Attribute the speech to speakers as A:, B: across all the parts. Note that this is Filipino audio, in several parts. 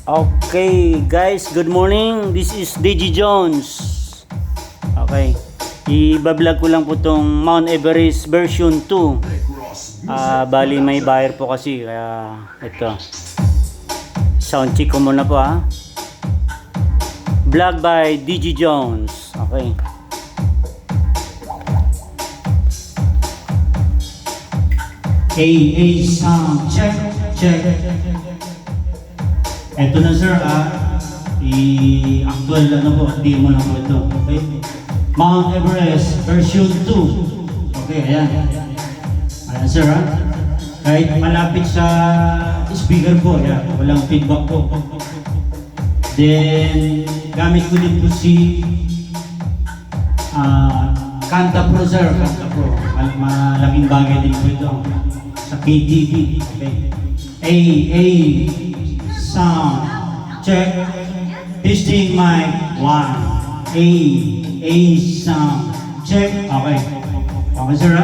A: Okay guys, good morning. This is DJ Jones. Okay. I-vlog ko lang po tong Mount Everest version 2. Bali may buyer po kasi kaya ito. Sound check ko muna po ha. Vlog by DJ Jones. Okay. Hey, sound check. Ito na sir, i-actual po, demo lang po ito. Okay? Mount Everest version 2. Okay, ayan. Ayan sir kahit malapit sa speaker po, ayan, walang feedback po. Then, gamit ko din po si Kanta Pro sir, Kanta Pro. Malaking bagay din po ito sa KTV. Okay. Sound check. Testing mic 1. Sound check. Okay. Okay sir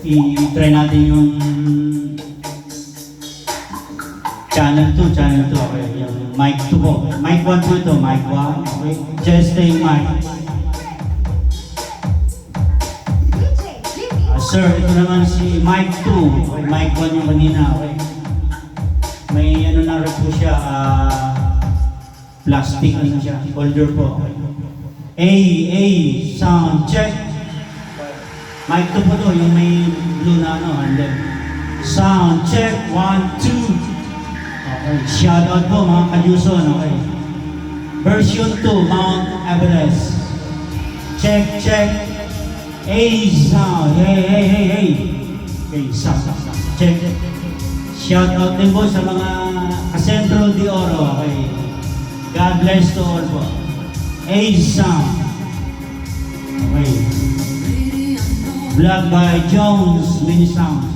A: i-try natin yung channel 2. Okay. Yung mic 2 po. Mic 1 po ito. Mic 1. Okay. Testing mic. Sir, ito naman si mic 2. Okay. Mic 1 yung kanina. Okay. May ano na rin po siya, plastic din siya, holder po. Sound check. Mic 2 po to, yung may blue na handle. Sound check, 1, 2. Okay, shout out po mga kadyuson, okay. Version 2, Mount Everest. Check. Sound, hey. Okay, sound, check. Shout out din po sa mga Centro de Oro. Okay. God bless to all po. Sound. Okay. Vlog by Jones Mini Sound.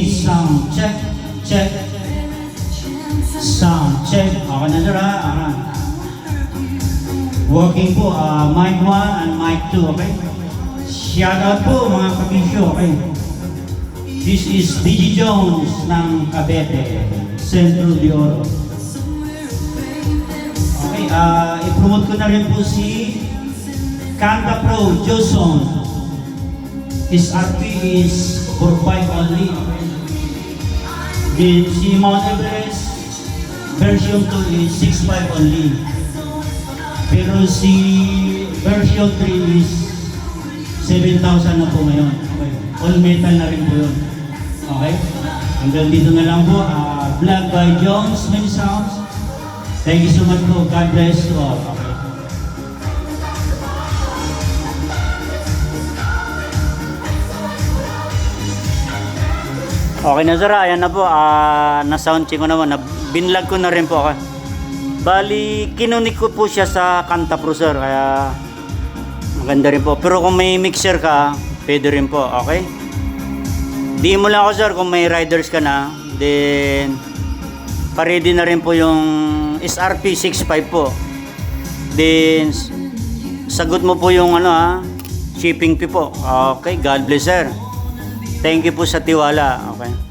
A: Sound. Check. Sound. Check. Okay na sir working po. Mic 1 and mic 2. Okay. Shout out po mga kabisyo. Okay. This is DJ Jones ng Cavite, Centro de Oro. Okay, i-promote ko na rin po si Kanta Pro, Joson. His RP is 4.5 only. Then si Mount Everest, version 2 is 6.5 only. Pero si version 3 is 7,000 na po ngayon. Okay. All metal na rin po yun. Okay? Hanggang dito na lang po. Vlog by Jones Many Sounds. Thank you so much po. God bless to all. Okay na sir, ayan na po. Na-sound check ko naman. Binlog ko na rin po. Bali, kinunik ko po siya sa Kanta Pro sir. Kaya maganda rin po. Pero kung may mixer ka, pwede rin po. Okay? Di mo lang ako sir kung may riders ka na, then pa-ready na rin po yung SRP 65 po. Then sagot mo po yung shipping fee po. Okay, God bless sir. Thank you po sa tiwala. Okay.